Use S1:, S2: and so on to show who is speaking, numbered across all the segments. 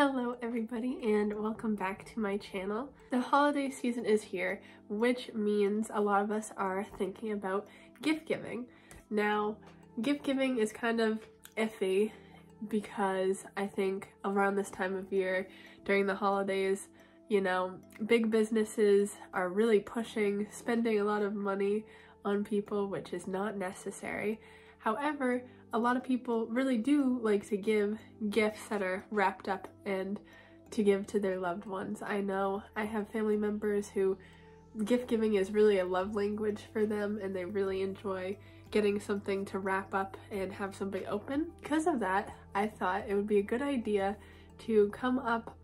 S1: Hello everybody and welcome back to my channel. The holiday season is here, which means a lot of us are thinking about gift giving. Now, gift giving is kind of iffy because I think around this time of year, during the holidays, you know, big businesses are really spending a lot of money on people, which is not necessary. However, a lot of people really do like to give gifts that are wrapped up and to give to their loved ones. I know I have family members who gift giving is really a love language for them, and they really enjoy getting something to wrap up and have somebody open. Because of that, I thought it would be a good idea to come up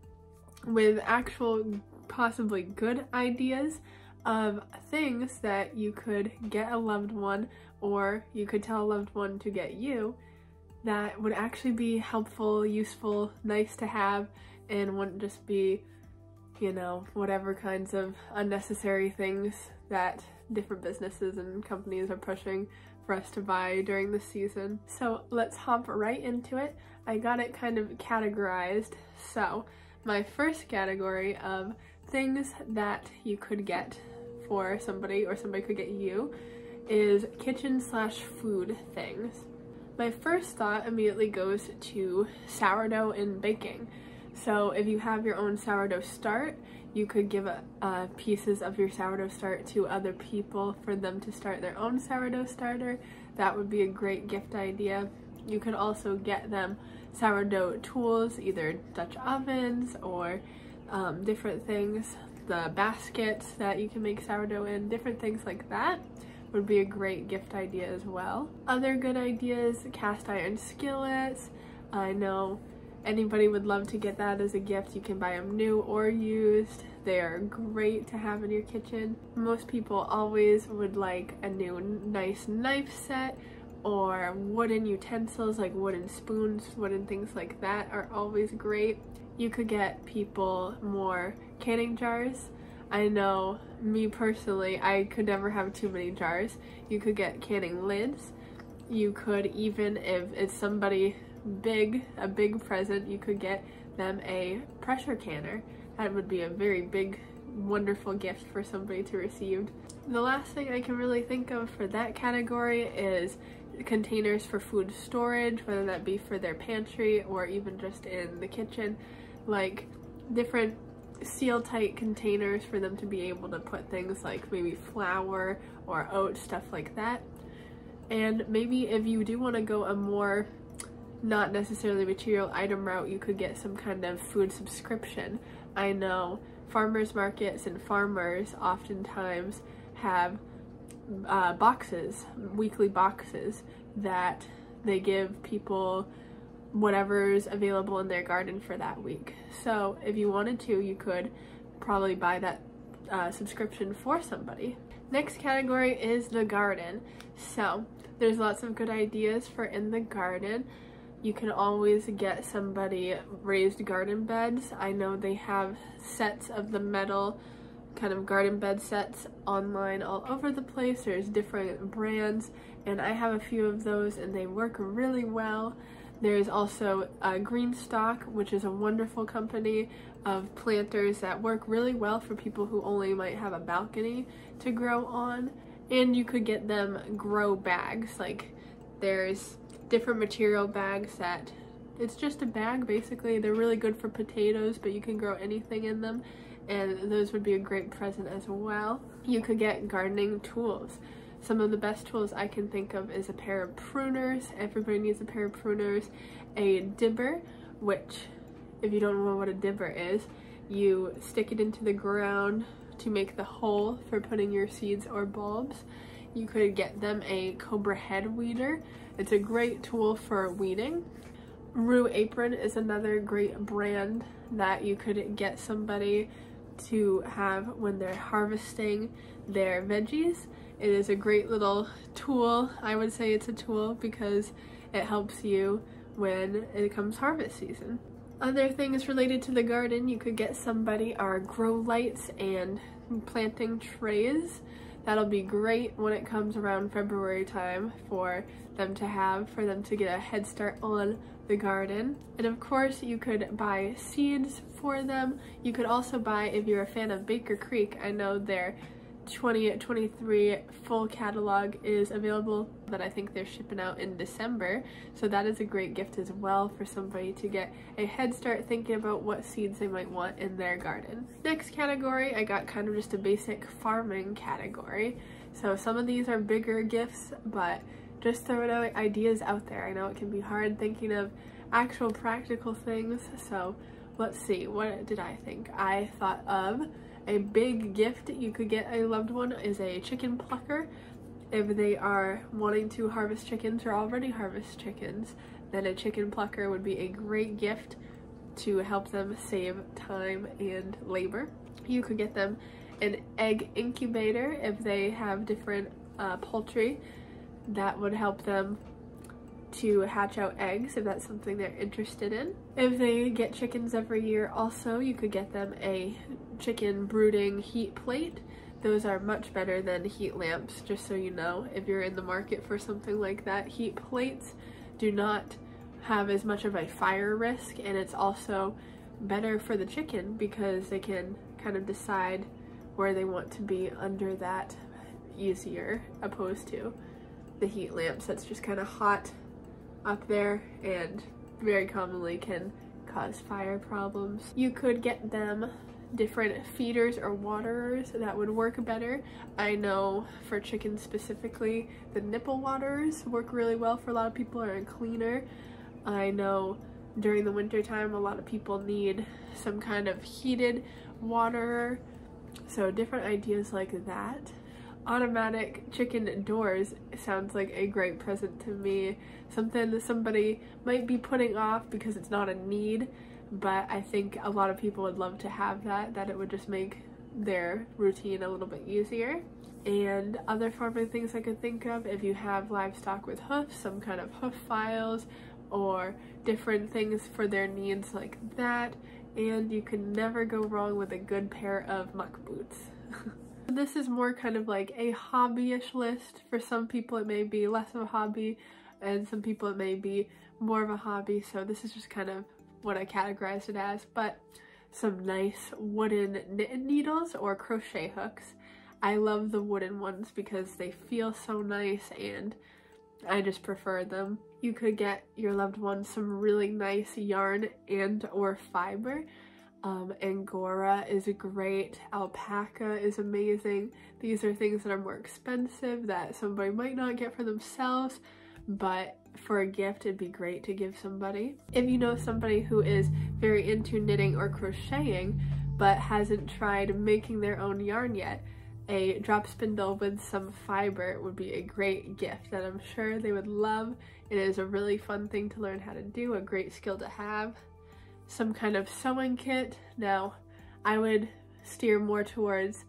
S1: with actual, possibly good ideas of things that you could get a loved one, or you could tell a loved one to get you, that would actually be helpful, useful, nice to have, and wouldn't just be, you know, whatever kinds of unnecessary things that different businesses and companies are pushing for us to buy during the season. So let's hop right into it. I got it kind of categorized. So my first category of things that you could get for somebody, or somebody could get you, is kitchen/food things. My first thought immediately goes to sourdough and baking. So if you have your own sourdough start, you could give pieces of your sourdough start to other people for them to start their own sourdough starter. That would be a great gift idea. You could also get them sourdough tools, either Dutch ovens or different things, the baskets that you can make sourdough in, different things like that would be a great gift idea as well. Other good ideas, cast iron skillets. I know anybody would love to get that as a gift. You can buy them new or used. They are great to have in your kitchen. Most people always would like a new nice knife set, or wooden utensils like wooden spoons, wooden things like that are always great. You could get people more canning jars. I know, me personally, I could never have too many jars. You could get canning lids. You could, even if it's somebody big, a big present, you could get them a pressure canner. That would be a very big, wonderful gift for somebody to receive. The last thing I can really think of for that category is containers for food storage, whether that be for their pantry or even just in the kitchen, like different seal-tight containers for them to be able to put things like maybe flour or oats, stuff like that. And maybe if you do want to go a more not necessarily material item route, you could get some kind of food subscription. I know farmers markets and farmers oftentimes have boxes, weekly boxes, that they give people whatever's available in their garden for that week. So if you wanted to, you could probably buy that subscription for somebody. Next category is the garden. So there's lots of good ideas for in the garden. You can always get somebody raised garden beds. I know they have sets of the metal kind of garden bed sets online all over the place. There's different brands, and I have a few of those and they work really well. There's also Greenstock, which is a wonderful company of planters that work really well for people who only might have a balcony to grow on. And you could get them grow bags. Like, there's different material bags that it's just a bag basically. They're really good for potatoes, but you can grow anything in them, and those would be a great present as well. You could get gardening tools. Some of the best tools I can think of is a pair of pruners. Everybody needs a pair of pruners. A dibber, which, if you don't know what a dibber is, you stick it into the ground to make the hole for putting your seeds or bulbs. You could get them a cobra head weeder. It's a great tool for weeding. Rue Apron is another great brand that you could get somebody to have when they're harvesting their veggies. It is a great little tool. I would say it's a tool because it helps you when it comes harvest season. Other things related to the garden, you could get somebody our grow lights and planting trays. that'll be great when it comes around February time for them to get a head start on the garden. And of course you could buy seeds for them. You could also buy, if you're a fan of Baker Creek, I know their 2023 full catalog is available, but I think they're shipping out in December, so that is a great gift as well for somebody to get a head start thinking about what seeds they might want in their garden. Next category, I got kind of just a basic farming category. So some of these are bigger gifts, but just throwing out ideas out there. I know it can be hard thinking of actual practical things, so let's see, what did I think? I thought of a big gift you could get a loved one is a chicken plucker. If they are wanting to harvest chickens or already harvest chickens, then a chicken plucker would be a great gift to help them save time and labor. You could get them an egg incubator if they have different poultry. That would help them to hatch out eggs if that's something they're interested in. If they get chickens every year also, you could get them a chicken brooding heat plate. Those are much better than heat lamps, just so you know. If you're in the market for something like that, heat plates do not have as much of a fire risk, and it's also better for the chicken because they can kind of decide where they want to be under that easier, opposed to the heat lamps that's just kind of hot up there and very commonly can cause fire problems. You could get them different feeders or waterers that would work better. I know for chickens specifically, the nipple waterers work really well for a lot of people, are cleaner. I know during the winter time a lot of people need some kind of heated waterer, so different ideas like that. Automatic chicken doors sounds like a great present to me. Something that somebody might be putting off because it's not a need, but I think a lot of people would love to have that it would just make their routine a little bit easier. And other farming things I could think of, if you have livestock with hoofs, some kind of hoof files or different things for their needs like that. And you can never go wrong with a good pair of muck boots. This is more kind of like a hobby-ish list. For some people it may be less of a hobby, and some people it may be more of a hobby, so this is just kind of what I categorized it as. But some nice wooden knitting needles or crochet hooks. I love the wooden ones because they feel so nice and I just prefer them. You could get your loved one some really nice yarn and or fiber. Angora is great, alpaca is amazing. These are things that are more expensive that somebody might not get for themselves, but for a gift it'd be great to give somebody. If you know somebody who is very into knitting or crocheting but hasn't tried making their own yarn yet, a drop spindle with some fiber would be a great gift that I'm sure they would love. It is a really fun thing to learn how to do, a great skill to have. Some kind of sewing kit. Now, I would steer more towards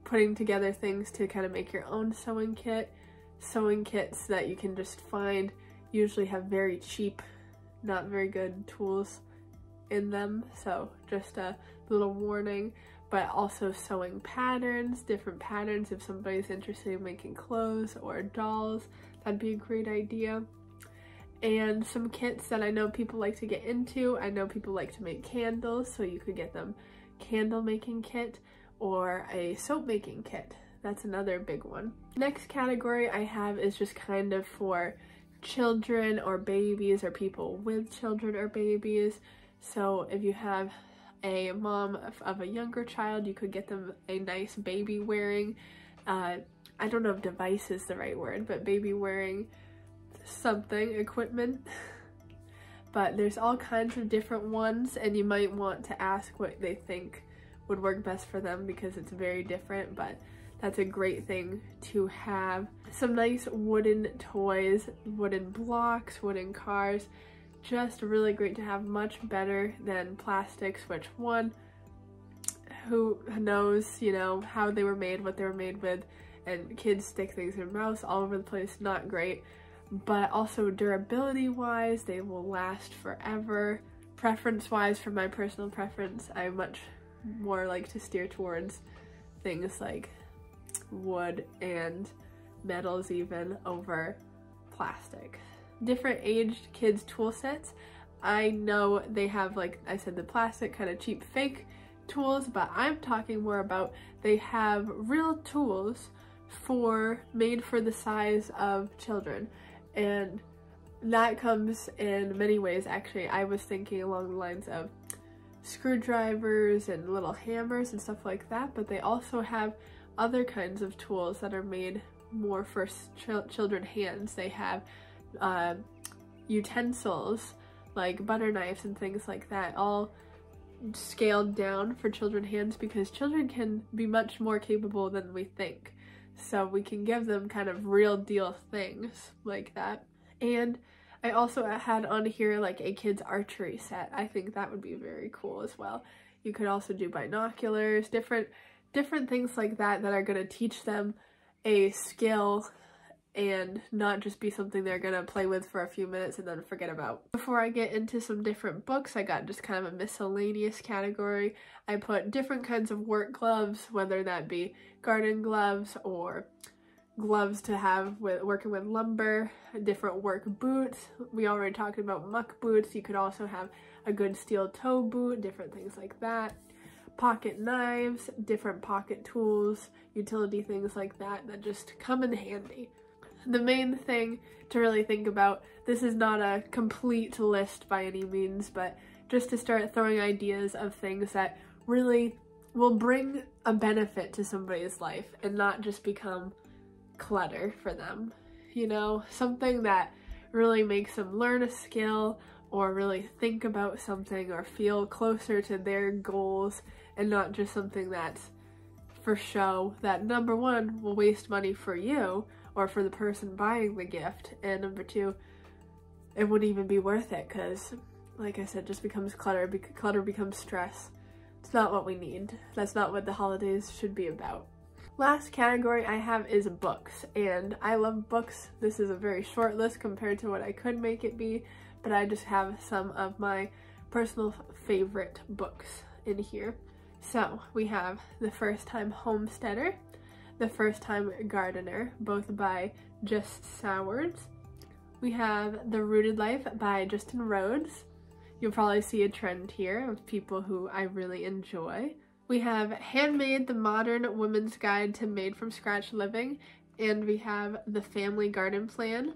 S1: putting together things to kind of make your own sewing kit. Sewing kits that you can just find usually have very cheap, not very good tools in them, so just a little warning. But also sewing patterns, different patterns if somebody's interested in making clothes or dolls, that'd be a great idea. And some kits that I know people like to get into. I know people like to make candles, so you could get them candle making kit or a soap making kit. That's another big one. Next category I have is just kind of for children or babies or people with children or babies. So if you have a mom of a younger child, you could get them a nice baby wearing, I don't know if device is the right word, but baby wearing something, equipment. But there's all kinds of different ones, and you might want to ask what they think would work best for them because it's very different, but that's a great thing to have. Some nice wooden toys, wooden blocks, wooden cars, just really great to have, much better than plastics, which one, who knows, you know, how they were made, what they were made with, and kids stick things in their mouths all over the place, not great. But also durability wise, they will last forever. Preference wise, for my personal preference, I much more like to steer towards things like wood and metals even over plastic. Different aged kids tool sets. I know they have, like I said, the plastic kind of cheap fake tools, but I'm talking more about they have real tools made for the size of children, and that comes in many ways. Actually, I was thinking along the lines of screwdrivers and little hammers and stuff like that, but they also have other kinds of tools that are made more for children hands. They have utensils like butter knives and things like that, all scaled down for children hands, because children can be much more capable than we think. So we can give them kind of real deal things like that. And I also had on here like a kid's archery set. I think that would be very cool as well. You could also do binoculars, different things like that that are going to teach them a skill and not just be something they're gonna play with for a few minutes and then forget about. Before I get into some different books, I got just kind of a miscellaneous category. I put different kinds of work gloves, whether that be garden gloves or gloves to have with working with lumber, different work boots. We already talked about muck boots. You could also have a good steel toe boot, different things like that. Pocket knives, different pocket tools, utility things like that that just come in handy. The main thing to really think about, this is not a complete list by any means, but just to start throwing ideas of things that really will bring a benefit to somebody's life and not just become clutter for them. You know, something that really makes them learn a skill or really think about something or feel closer to their goals, and not just something that's for show, that number one will waste money for you or for the person buying the gift, and number two, it wouldn't even be worth it because, like I said, just becomes clutter. Clutter becomes stress. It's not what we need. That's not what the holidays should be about. Last category I have is books, and I love books. This is a very short list compared to what I could make it be, but I just have some of my personal favorite books in here. So we have The First Time Homesteader, The First Time Gardener, both by Jess Sowards. We have The Rooted Life by Justin Rhodes. You'll probably see a trend here of people who I really enjoy. We have Handmade, The Modern Woman's Guide to Made from Scratch Living, and we have The Family Garden Plan,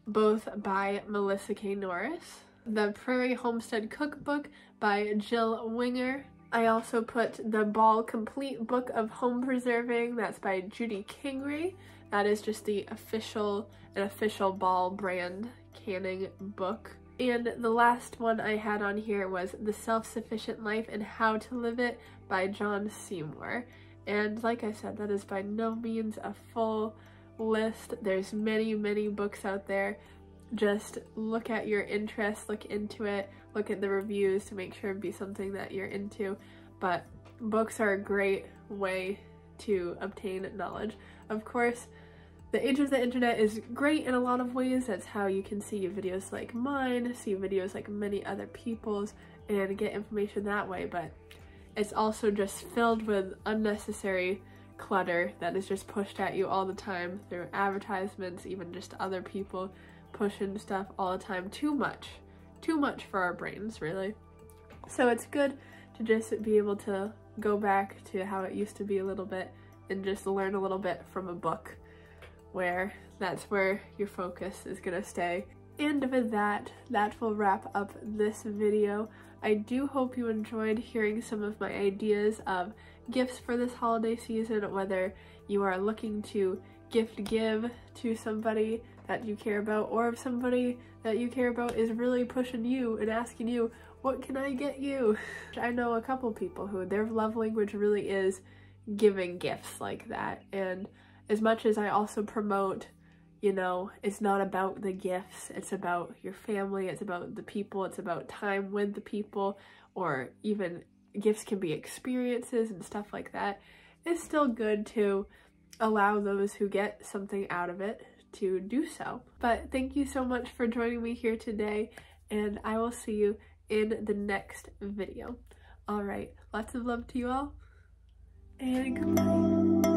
S1: both by Melissa K. Norris. The Prairie Homestead Cookbook by Jill Winger. I also put The Ball Complete Book of Home Preserving, that's by Judy Kingery. That is just an official Ball brand canning book. And the last one I had on here was The Self-Sufficient Life and How to Live It by John Seymour. And like I said, that is by no means a full list. There's many books out there. Just look at your interests, look into it, look at the reviews to make sure it'd be something that you're into. But books are a great way to obtain knowledge. Of course, the age of the internet is great in a lot of ways. That's how you can see videos like mine, see videos like many other people's, and get information that way. But it's also just filled with unnecessary clutter that is just pushed at you all the time through advertisements, even just other people pushing stuff all the time. Too much for our brains, really. So it's good to just be able to go back to how it used to be a little bit and just learn a little bit from a book, where that's where your focus is gonna stay. And with that will wrap up this video. I do hope you enjoyed hearing some of my ideas of gifts for this holiday season, whether you are looking to give to somebody that you care about, or if somebody that you care about is really pushing you and asking you, what can I get you? I know a couple people who their love language really is giving gifts like that, and as much as I also promote, you know, it's not about the gifts, it's about your family, it's about the people, it's about time with the people, or even gifts can be experiences and stuff like that. It's still good to allow those who get something out of it to do so. But thank you so much for joining me here today, and I will see you in the next video. Alright, lots of love to you all, and goodbye.